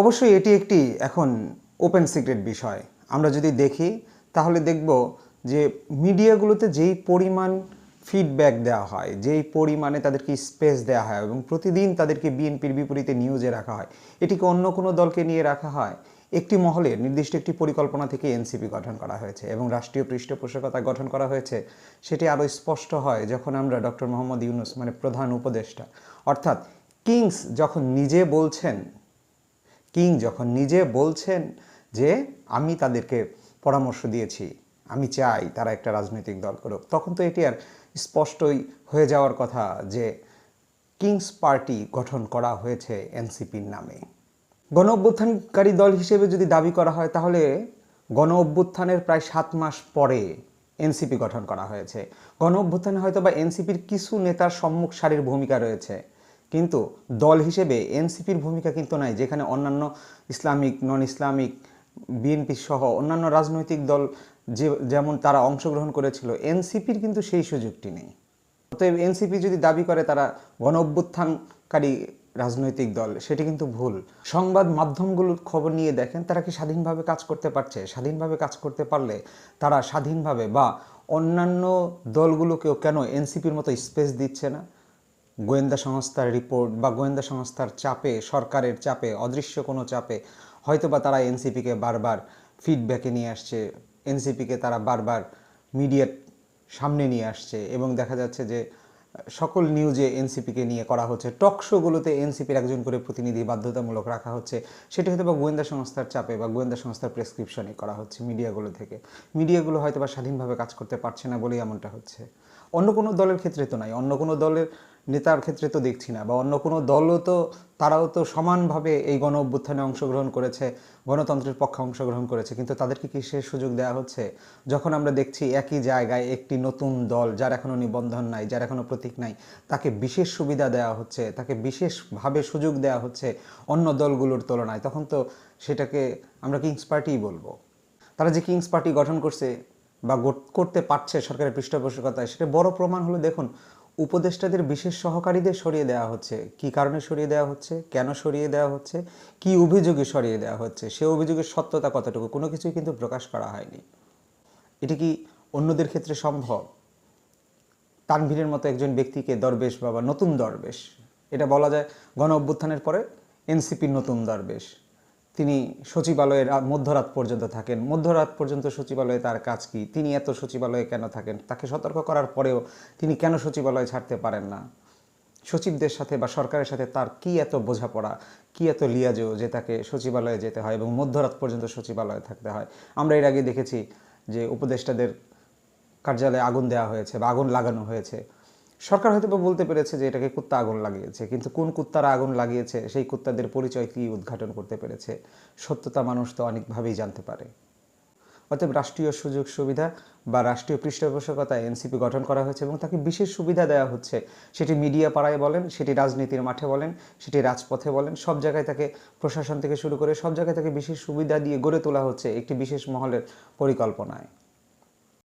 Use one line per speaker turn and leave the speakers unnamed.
অবশ্যই এটি একটি এখন ওপেন সিক্রেট বিষয়। আমরা যদি দেখি তাহলে দেখব যে মিডিয়াগুলোতে যেই পরিমাণ ফিডব্যাক দেওয়া হয়, যেই পরিমাণে তাদেরকে স্পেস দেওয়া হয় এবং প্রতিদিন তাদেরকে বিএনপির বিপরীতে নিউজে রাখা হয়, এটিকে অন্য কোনো দলকে নিয়ে রাখা হয়। একটি মহলে নির্দিষ্ট একটি পরিকল্পনা থেকে এনসিপি গঠন করা হয়েছে এবং রাষ্ট্রীয় পৃষ্ঠপোষকতা গঠন করা হয়েছে। সেটি আরও স্পষ্ট হয় যখন আমরা ডক্টর মোহাম্মদ ইউনূস মানে প্রধান উপদেষ্টা অর্থাৎ কিংস যখন নিজে বলছেন যে আমি তাদেরকে পরামর্শ দিয়েছি, আমি চাই তারা একটা রাজনৈতিক দল করুক, তখন তো এটি আর স্পষ্টই হয়ে যাওয়ার কথা যে কিংস পার্টি গঠন করা হয়েছে এনসিপির নামে। গণ অভ্যুত্থানকারী দল হিসেবে যদি দাবি করা হয় তাহলে গণ অভ্যুত্থানের প্রায় 7 মাস পরে এনসিপি গঠন করা হয়েছে। গণ অভ্যুত্থানে হয়তো বা এনসিপির কিছু নেতার সম্মুখ সারির ভূমিকা রয়েছে, কিন্তু দল হিসেবে এনসিপির ভূমিকা কিন্তু নাই, যেখানে অন্যান্য ইসলামিক, নন ইসলামিক, বিএনপি সহ অন্যান্য রাজনৈতিক দল যেমন তারা অংশগ্রহণ করেছিল, এনসিপির কিন্তু সেই সুযোগটি নেই। অতএব এনসিপি যদি দাবি করে তারা গণ অভ্যুত্থানকারী রাজনৈতিক দল, সেটি কিন্তু ভুল। সংবাদ মাধ্যমগুলোর খবর নিয়ে দেখেন, তারা কি স্বাধীনভাবে কাজ করতে পারছে? স্বাধীনভাবে কাজ করতে পারলে তারা স্বাধীনভাবে বা অন্যান্য দলগুলোকেও কেন এনসিপির মতো স্পেস দিচ্ছে না? গোয়েন্দা সংস্থার রিপোর্ট বা গোয়েন্দা সংস্থার চাপে, সরকারের চাপে, অদৃশ্য কোনো চাপে হয়তোবা তারা এনসিপিকে বারবার ফিডব্যাকে নিয়ে আসছে, এনসিপিকে তারা বারবার মিডিয়ার সামনে নিয়ে আসছে এবং দেখা যাচ্ছে যে সকল নিউজে এনসিপিকে নিয়ে করা হচ্ছে। টক শোগুলোতে এনসিপির একজন করে প্রতিনিধি বাধ্যতামূলক রাখা হচ্ছে। সেটি হয়তো বা গোয়েন্দা সংস্থার চাপে বা গোয়েন্দা সংস্থার প্রেসক্রিপশনে করা হচ্ছে মিডিয়াগুলো থেকে। মিডিয়াগুলো হয়তো বা স্বাধীনভাবে কাজ করতে পারছে না বলেই এমনটা হচ্ছে। অন্য কোনো দলের ক্ষেত্রে তো নাই, অন্য কোনো দলের নেতার ক্ষেত্রে তো দেখছি না, বা অন্য কোনো দলও তো, তারাও তো সমানভাবে এই গণ অভ্যুত্থানে অংশগ্রহণ করেছে, গণতন্ত্রের পক্ষে অংশগ্রহণ করেছে, কিন্তু তাদেরকে কি সে সুযোগ দেওয়া হচ্ছে? যখন আমরা দেখছি একই জায়গায় একটি নতুন দল, যার এখনও নিবন্ধন নাই, যার এখনও প্রতীক নাই, তাকে বিশেষ সুবিধা দেওয়া হচ্ছে, তাকে বিশেষভাবে সুযোগ দেওয়া হচ্ছে অন্য দলগুলোর তুলনায়, তখন তো সেটাকে আমরা কিংস পার্টিই বলবো। তারা যে কিংস পার্টি গঠন করছে বা করতে পারছে সরকারের পৃষ্ঠপোষকতায়, সেটা বড় প্রমাণ হলো দেখুন, উপদেষ্টাদের বিশেষ সহকারীদের সরিয়ে দেওয়া হচ্ছে। কি কারণে সরিয়ে দেওয়া হচ্ছে, কেন সরিয়ে দেওয়া হচ্ছে, কি অভিযোগে সরিয়ে দেওয়া হচ্ছে, সে অভিযোগের সত্যতা কতটুকু, কোনো কিছুই কিন্তু প্রকাশ করা হয়নি। এটি কি অন্যদের ক্ষেত্রে সম্ভব? তানভীরের মতো একজন ব্যক্তিকে দরবেশ বাবা, নতুন দরবেশ, এটা বলা যায় গণ অভ্যুত্থানের পরে এনসিপির নতুন দরবেশ। তিনি সচিবালয়ের মধ্যরাত পর্যন্ত থাকেন। মধ্যরাত পর্যন্ত সচিবালয়ে তার কাজ কি? তিনি এত সচিবালয়ে কেন থাকেন? তাকে সতর্ক করার পরেও তিনি কেন সচিবালয় ছাড়তে পারেন না? সচিবদের সাথে বা সরকারের সাথে তার কি এত বোঝাপড়া, কি এত লিয়াজো যে তাকে সচিবালয়ে যেতে হয় এবং মধ্যরাত পর্যন্ত সচিবালয়ে থাকতে হয়? আমরা এর আগে দেখেছি যে উপদেষ্টাদের কার্যালয়ে আগুন দেওয়া হয়েছে বা আগুন লাগানো হয়েছে। সরকার হয়তো বা বলতে পেরেছে যে এটাকে কুত্তা আগুন লাগিয়েছে, কিন্তু কোন কুত্তারা আগুন লাগিয়েছে, সেই কুত্তাদের পরিচয় কি উদ্ঘাটন করতে পেরেছে? সত্যতা মানুষ তো অনেকভাবেই জানতে পারে। অতএব রাষ্ট্রীয় সুযোগ সুবিধা বা রাষ্ট্রীয় পৃষ্ঠপোষকতায় এনসিপি গঠন করা হয়েছে এবং তাকে বিশেষ সুবিধা দেওয়া হচ্ছে। সেটি মিডিয়া পাড়ায় বলেন, সেটি রাজনীতির মাঠে বলেন, সেটি রাজপথে বলেন, সব জায়গায় তাকে, প্রশাসন থেকে শুরু করে সব জায়গায় তাকে বিশেষ সুবিধা দিয়ে গড়ে তোলা হচ্ছে একটি বিশেষ মহলের পরিকল্পনায়।